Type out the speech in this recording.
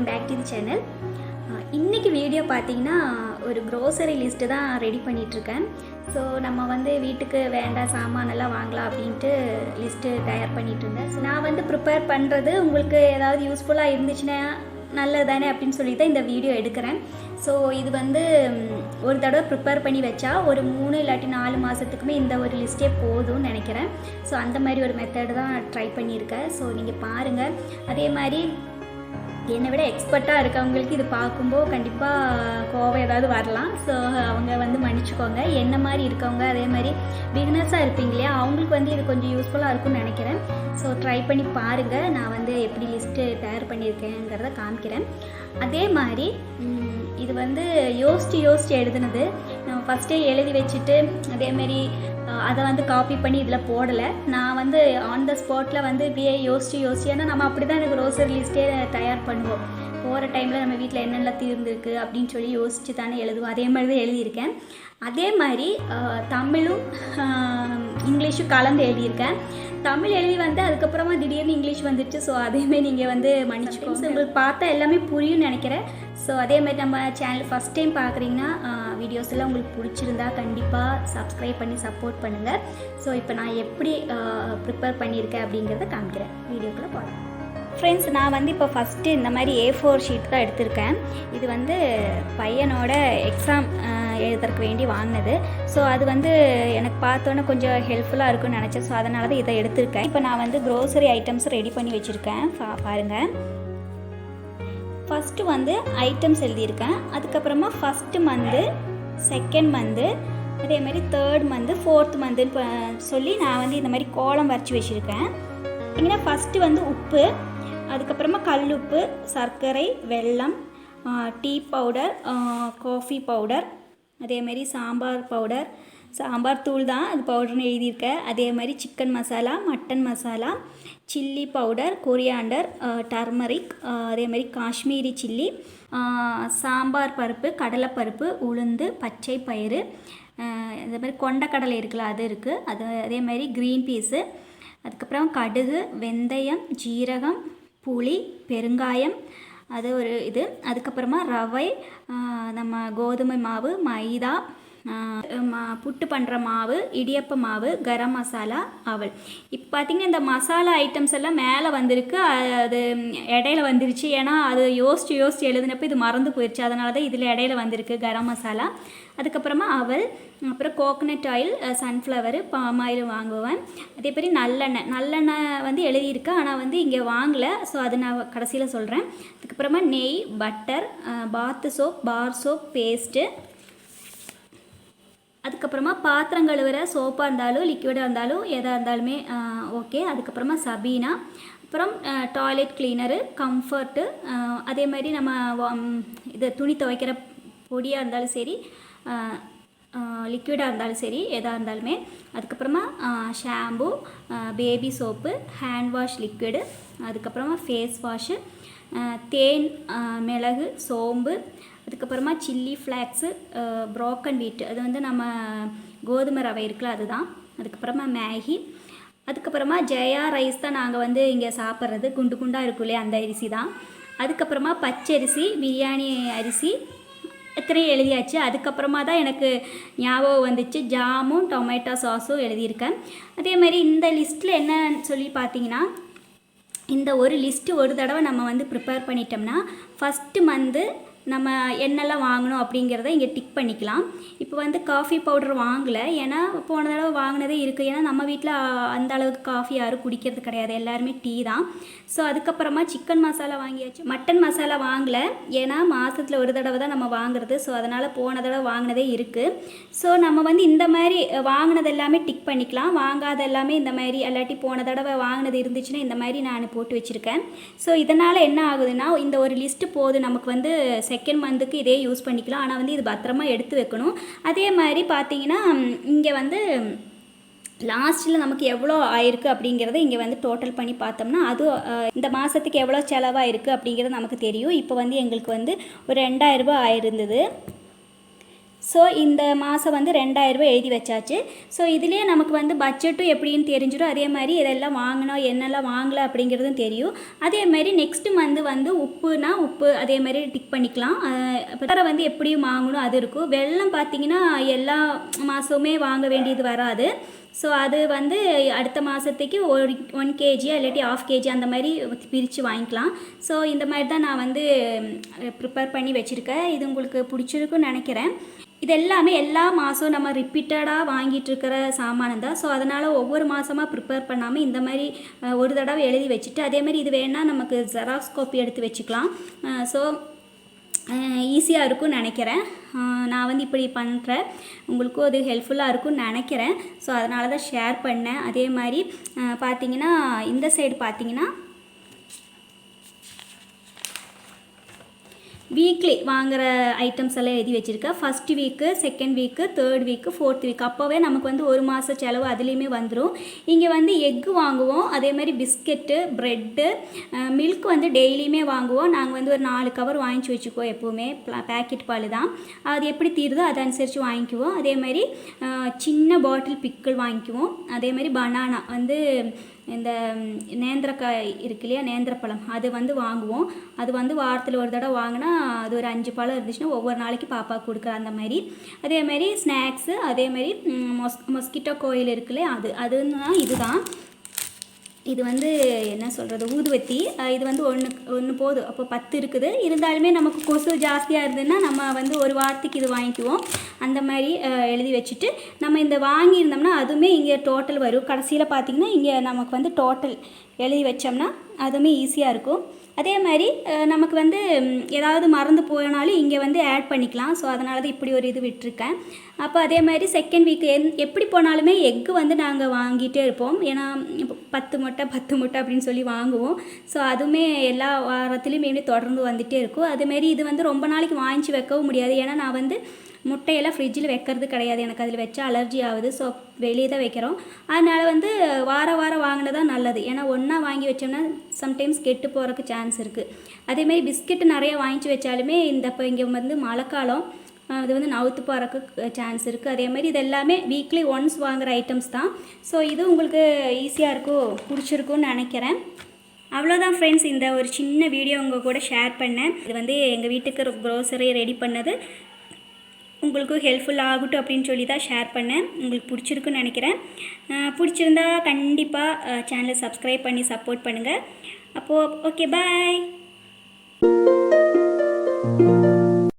Welcome back to the channel. இன்றைக்கி வீடியோ பார்த்தீங்கன்னா ஒரு க்ரோசரி லிஸ்ட்டு தான் ரெடி பண்ணிகிட்ருக்கேன். ஸோ நம்ம வீட்டுக்கு வேண்டாம் சாமானெல்லாம் வாங்கலாம் அப்படின்ட்டு லிஸ்ட்டு தயார் பண்ணிகிட்டு இருந்தேன். ஸோ நான் ப்ரிப்பேர் பண்ணுறது உங்களுக்கு ஏதாவது யூஸ்ஃபுல்லாக இருந்துச்சுன்னா நல்லது தானே அப்படின்னு சொல்லி தான் இந்த வீடியோ எடுக்கிறேன். ஸோ இது ஒரு தடவை ப்ரிப்பேர் பண்ணி வச்சா ஒரு 3 இல்லாட்டி 4 மாதத்துக்குமே இந்த ஒரு லிஸ்ட்டே போதும்னு நினைக்கிறேன். ஸோ அந்த மாதிரி ஒரு மெத்தடு தான் ட்ரை பண்ணியிருக்கேன். ஸோ நீங்கள் பாருங்கள். அதே மாதிரி என்னை விட எக்ஸ்பர்ட்டாக இருக்கவங்களுக்கு இது பார்க்கும்போது கண்டிப்பாக கோவம் ஏதாவது வரலாம். ஸோ அவங்க மன்னிச்சுக்கோங்க. என்ன மாதிரி இருக்கவங்க அதே மாதிரி பிகினர்ஸாக இருப்பீங்க இல்லையா, அவங்களுக்கு இது கொஞ்சம் யூஸ்ஃபுல்லாக இருக்கும்னு நினைக்கிறேன். ஸோ ட்ரை பண்ணி பாருங்கள். நான் எப்படி லிஸ்ட்டு தயார் பண்ணியிருக்கேங்கிறத காமிக்கிறேன். அதே மாதிரி இது யோசித்து எழுதுனது. நான் ஃபஸ்ட்டே எழுதி வச்சுட்டு அதேமாரி அதை காப்பி பண்ணி இதில் போடலை. நான் ஆன் த ஸ்பாட்டில் இப்படியே யோசிச்சு ஏன்னா நம்ம அப்படி தான் எனக்கு க்ரோசரி லிஸ்ட்டே தயார் பண்ணுவோம். போகிற டைமில் நம்ம வீட்டில் என்னென்ன தீர்ந்துருக்கு அப்படின்னு சொல்லி யோசித்து தானே எழுதுவோம். அதே மாதிரி தான் எழுதியிருக்கேன். அதே மாதிரி தமிழும் இங்கிலீஷும் கலந்து எழுதியிருக்கேன். தமிழ் எழுதி அதுக்கப்புறமா திடீர்னு இங்கிலீஷ் வந்துடுச்சு. ஸோ அதேமாதிரி நீங்கள் மன்னிச்சுக்கோங்க. உங்களுக்கு பார்த்தா எல்லாமே புரியும்னு நினைக்கிறேன். ஸோ அதேமாதிரி நம்ம சேனல் ஃபஸ்ட் டைம் பார்க்குறீங்கன்னா வீடியோஸ் எல்லாம் உங்களுக்கு பிடிச்சிருந்தா கண்டிப்பாக சப்ஸ்கிரைப் பண்ணி சப்போர்ட் பண்ணுங்கள். ஸோ இப்போ நான் எப்படி ப்ரிப்பேர் பண்ணியிருக்கேன் அப்படிங்கிறத காமிக்கிறேன். வீடியோக்குள்ளே போகலாம். ஃப்ரெண்ட்ஸ், நான் இப்போ ஃபஸ்ட்டு இந்த மாதிரி A4 ஷீட் தான் எடுத்திருக்கேன். இது பையனோட எக்ஸாம் எழுதுறதுக்கு வேண்டி வாங்கினது. ஸோ அது எனக்கு பார்த்தோன்னே கொஞ்சம் ஹெல்ப்ஃபுல்லாக இருக்கும்னு நினச்சேன். ஸோ அதனால தான் இதை எடுத்திருக்கேன். இப்போ நான் க்ரோசரி ஐட்டம்ஸ் ரெடி பண்ணி வச்சுருக்கேன். பாருங்கள். ஃபஸ்ட்டு ஐட்டம்ஸ் எழுதியிருக்கேன். அதுக்கப்புறமா ஃபஸ்ட்டு மந்த்து, செகண்ட் மந்த்து, அதேமாதிரி தேர்ட் மந்த்து, ஃபோர்த் மந்த்துன்னு சொல்லி நான் இந்த மாதிரி கோலம் வரைச்சி வச்சுருக்கேன். இங்கே ஃபஸ்ட்டு உப்பு, அதுக்கப்புறமா கல்லுப்பு, சர்க்கரை, வெல்லம், டீ பவுடர், காஃபி பவுடர், அதேமாதிரி சாம்பார் பவுடர், சாம்பார் தூள் தான் அது பவுடர்னு எழுதியிருக்கேன். அதே மாதிரி chicken masala, mutton masala, chilli powder, coriander, turmeric, அதேமாதிரி காஷ்மீரி சில்லி, சாம்பார் பருப்பு, கடலைப்பருப்பு, உளுந்து, பச்சை பயிறு, இந்த மாதிரி கொண்டக்கடலை இருக்குல்ல அது இருக்குது. அதேமாதிரி க்ரீன் பீஸு, அதுக்கப்புறம் கடுகு, வெந்தயம், ஜீரகம், புளி, பெருங்காயம், அது ஒரு இது. அதுக்கப்புறமா ரவை, நம்ம கோதுமை மாவு, மைதா, புட்டு பண்ணுற மாவு, இடியப்ப மாவு, கரம் மசாலா, அவல். இப்போ பார்த்திங்கன்னா இந்த மசாலா ஐட்டம்ஸ் எல்லாம் மேலே வந்திருக்கு. அது இடையில வந்துருச்சு. ஏன்னா அது யோசித்து எழுதினப்போ இது மறந்து போயிடுச்சு. அதனால தான் இதில் இடையில வந்திருக்கு கரம் மசாலா. அதுக்கப்புறமா அவல், அப்புறம் coconut oil, sunflower, palm oil வாங்குவேன். அதே மாதிரி நல்லெண்ணெய் எழுதியிருக்கேன். ஆனால் இங்கே வாங்கலை. ஸோ அது நான் கடைசியில் சொல்கிறேன். அதுக்கப்புறமா நெய், பட்டர், பாத்து சோப், பார் சோப் பேஸ்ட்டு, அதுக்கப்புறமா பாத்திரம் கழுவுற சோப்பாக இருந்தாலும் லிக்விடாக இருந்தாலும் எதாக இருந்தாலுமே ஓகே. அதுக்கப்புறமா சபீனா, அப்புறம் டாய்லெட் கிளீனரு, கம்ஃபர்ட்டு, அதே மாதிரி நம்ம இது துணி துவைக்கிற பொடியாக இருந்தாலும் சரி, லிக்விடாக இருந்தாலும் சரி, எதாக இருந்தாலுமே. அதுக்கப்புறமா shampoo, baby soap, hand wash liquid, அதுக்கப்புறமா ஃபேஸ் வாஷு, தேன், மிளகு, சோம்பு, அதுக்கப்புறமா சில்லி ஃப்ளாக்ஸு, ப்ரோக்கன் வீட், அது நம்ம கோதுமை ரவை இருக்குல்ல அதுதான். அதுக்கப்புறமா மேகி, அதுக்கப்புறமா ஜெயா ரைஸ் தான் நாங்கள் இங்கே சாப்பிட்றது. குண்டு குண்டாக இருக்கும் இல்லையா, அந்த அரிசி தான். அதுக்கப்புறமா பச்சரிசி, பிரியாணி அரிசி, எத்தனையும் எழுதியாச்சு. அதுக்கப்புறமா தான் எனக்கு ஞாபகம் வந்துச்சு ஜாமும் டொமேட்டோ சாஸும் எழுதியிருக்கேன். அதே மாதிரி இந்த லிஸ்ட்டில் என்னன்னு சொல்லி பார்த்தீங்கன்னா, இந்த ஒரு லிஸ்ட்டு ஒரு தடவை நம்ம ப்ரிப்பேர் பண்ணிட்டோம்னா ஃபஸ்ட்டு மந்த்து நம்ம என்னெல்லாம் வாங்கணும் அப்படிங்கிறத இங்கே டிக் பண்ணிக்கலாம். இப்போ காஃபி பவுடர் வாங்கலை. ஏன்னா போன தடவை வாங்கினதே இருக்குது. ஏன்னா நம்ம வீட்டில் அந்த அளவுக்கு காஃபி யாரும் குடிக்கிறது கிடையாது. எல்லாருமே டீ தான். ஸோ அதுக்கப்புறமா சிக்கன் மசாலா வாங்கியாச்சு. மட்டன் மசாலா வாங்கலை. ஏன்னா மாதத்தில் ஒரு தடவை தான் நம்ம வாங்குறது. ஸோ அதனால் போன தடவை வாங்கினதே இருக்குது. ஸோ நம்ம இந்த மாதிரி வாங்கினது எல்லாமே டிக் பண்ணிக்கலாம். வாங்காத எல்லாமே இந்த மாதிரி, இல்லாட்டி போன தடவை வாங்கினது இருந்துச்சுன்னா இந்த மாதிரி நான் போட்டு வச்சுருக்கேன். ஸோ இதனால் என்ன ஆகுதுன்னா, இந்த ஒரு லிஸ்ட்டு போது நமக்கு செகண்ட் மந்த்துக்கு இதே யூஸ் பண்ணிக்கலாம். ஆனால் இது பத்திரமா எடுத்து வைக்கணும். அதே மாதிரி பார்த்தீங்கன்னா இங்கே லாஸ்ட்டில் நமக்கு எவ்வளோ ஆயிருக்கு அப்படிங்கிறத இங்கே டோட்டல் பண்ணி பார்த்தோம்னா அது இந்த மாதத்துக்கு எவ்வளோ செலவாயிருக்கு அப்படிங்கிறது நமக்கு தெரியும். இப்போ எங்களுக்கு ஒரு 2000 ரூபாய் ஆயிருந்தது. ஸோ இந்த மாதம் வந்து 2000 ரூபாய் எழுதி வச்சாச்சு. ஸோ இதுலேயே நமக்கு வந்து பட்ஜெட்டும் எப்படின்னு தெரிஞ்சிடும். அதே மாதிரி இதெல்லாம் வாங்கினோம் என்னெல்லாம் வாங்கலை அப்படிங்கிறதும் தெரியும். அதே மாதிரி நெக்ஸ்ட் மந்த் வந்து உப்புனா உப்பு அதே மாதிரி டிக் பண்ணிக்கலாம். வேறு வந்து எப்படியும் வாங்கணும் அது இருக்கும். வெல்லம் பார்த்திங்கன்னா எல்லா மாதமுமே வாங்க வேண்டியது வராது. ஸோ அது வந்து அடுத்த மாதத்துக்கு 1 kg இல்லாட்டி 1/2 kg அந்த மாதிரி பிரித்து வாங்கிக்கலாம். ஸோ இந்த மாதிரி தான் நான் வந்து ப்ரிப்பேர் பண்ணி வச்சுருக்கேன். இது உங்களுக்கு பிடிச்சிருக்குன்னு நினைக்கிறேன். இது எல்லாமே எல்லா மாதம் நம்ம ரிப்பீட்டடாக வாங்கிட்டுருக்கிற சாமானம் தான். ஸோ அதனால் ஒவ்வொரு மாதமாக ப்ரிப்பேர் பண்ணாமல் இந்த மாதிரி ஒரு தடவை எழுதி வச்சுட்டு அதே மாதிரி இது வேணால் நமக்கு ஜெராக்ஸ் காப்பி எடுத்து வச்சுக்கலாம். ஸோ ஈஸியாக இருக்கும்னு நினைக்கிறேன். நான் வந்து இப்படி பண்ணுறேன், உங்களுக்கும் அது ஹெல்ப்ஃபுல்லாக இருக்கும்னு நினைக்கிறேன். ஸோ அதனால தான் ஷேர் பண்ணேன். அதே மாதிரி பார்த்திங்கன்னா இந்த சைடு பார்த்திங்கன்னா வீக்லி வாங்குகிற ஐட்டம்ஸ் எல்லாம் எழுதி வச்சுருக்கேன். First week, second week, third week, fourth week அப்போவே நமக்கு வந்து ஒரு மாத செலவு அதுலேயுமே வந்துடும். இங்கே வந்து எக்கு வாங்குவோம், அதே மாதிரி பிஸ்கெட்டு, ப்ரெட்டு, மில்க் வந்து டெய்லியுமே வாங்குவோம். நாங்கள் வந்து ஒரு 4 கவர் வாங்கிச்சு வச்சுக்குவோம். எப்போவுமே பேக்கெட் பால் தான், அது எப்படி தீருதோ அதை அனுசரித்து வாங்கிக்குவோம். அதே மாதிரி சின்ன பாட்டில் பிக்கிள் வாங்கிக்குவோம். அதே மாதிரி பனானா வந்து இந்த நேந்திரக்காய் இருக்கு இல்லையா, நேந்திரப்பழம் அது வந்து வாங்குவோம். அது வந்து வாரத்தில் ஒரு தடவை வாங்கினா அது ஒரு 5 பழம் இருந்துச்சுன்னா ஒவ்வொரு நாளைக்கு பாப்பாவுக்கு கொடுக்குற அந்த மாதிரி. அதேமாதிரி ஸ்நாக்ஸு, அதேமாதிரி மொஸ்கிட்டோ கோயில் இருக்குல்லையே அதுன்னா இதுதான். இது வந்து என்ன சொல்கிறது, ஊதுவத்தி. இது வந்து ஒன்று போதும். அப்போ 10 இருக்குது. இருந்தாலுமே நமக்கு கொசு ஜாஸ்தியாக இருந்ததுன்னா நம்ம வந்து ஒரு வாரத்துக்கு இது வாங்கிக்குவோம். அந்த மாதிரி எழுதி வச்சுட்டு நம்ம இந்த வாங்கியிருந்தோம்னா அதுவுமே இங்கே டோட்டல் வரும். கடைசியில் பார்த்திங்கன்னா இங்கே நமக்கு வந்து டோட்டல் எழுதி வச்சோம்னா அதுவுமே ஈஸியாக இருக்கும். அதே மாதிரி நமக்கு வந்து ஏதாவது மறந்து போனாலும் இங்கே வந்து ஆட் பண்ணிக்கலாம். ஸோ அதனால தான் இப்படி ஒரு இது விட்டுருக்கேன். அப்போ அதே மாதிரி செகண்ட் வீக்கு எப்படி போனாலுமே எக்கு வந்து நாங்கள் வாங்கிட்டே இருப்போம். ஏன்னா 10 முட்டை அப்படின்னு சொல்லி வாங்குவோம். ஸோ அதுவுமே எல்லா வாரத்துலேயும் எப்படி தொடர்ந்து வந்துகிட்டே இருக்கும். அதேமாரி இது வந்து ரொம்ப நாளைக்கு வாங்கிச்சு வைக்கவும் முடியாது. ஏன்னா நான் வந்து முட்டையெல்லாம் ஃப்ரிட்ஜில் வைக்கிறது கிடையாது. எனக்கு அதில் வச்சா அலர்ஜி ஆகுது. ஸோ வெளியே தான் வைக்கிறோம். அதனால் வந்து வாரம் வாங்கினதான் நல்லது. ஏன்னா ஒன்றா வாங்கி வச்சோம்னா சம்டைம்ஸ் கெட்டு போகிறதுக்கு சான்ஸ் இருக்குது. அதேமாதிரி பிஸ்கெட்டு நிறைய வாங்கிச்சு வச்சாலுமே இப்போ இங்கே வந்து மழைக்காலம், அது வந்து நவுத்து போகிறதுக்கு சான்ஸ் இருக்குது. அதேமாதிரி இது எல்லாமே வீக்லி ஒன்ஸ் வாங்குகிற ஐட்டம்ஸ் தான். ஸோ இது உங்களுக்கு ஈஸியாக இருக்கும், பிடிச்சிருக்குன்னு நினைக்கிறேன். அவ்வளோதான் ஃப்ரெண்ட்ஸ், இந்த ஒரு சின்ன வீடியோ உங்கள் கூட ஷேர் பண்ணேன். இது வந்து எங்கள் வீட்டுக்கு க்ரோசரி ரெடி பண்ணது உங்களுக்கும் ஹெல்ப்ஃபுல் ஆகட்டும் அப்படின்னு சொல்லி தான் ஷேர் பண்ணேன். உங்களுக்கு பிடிச்சிருக்குன்னு நினைக்கிறேன். பிடிச்சிருந்தா கண்டிப்பாக சேனலை சப்ஸ்கிரைப் பண்ணி சப்போர்ட் பண்ணுங்கள். அப்போது ஓகே, பாய்.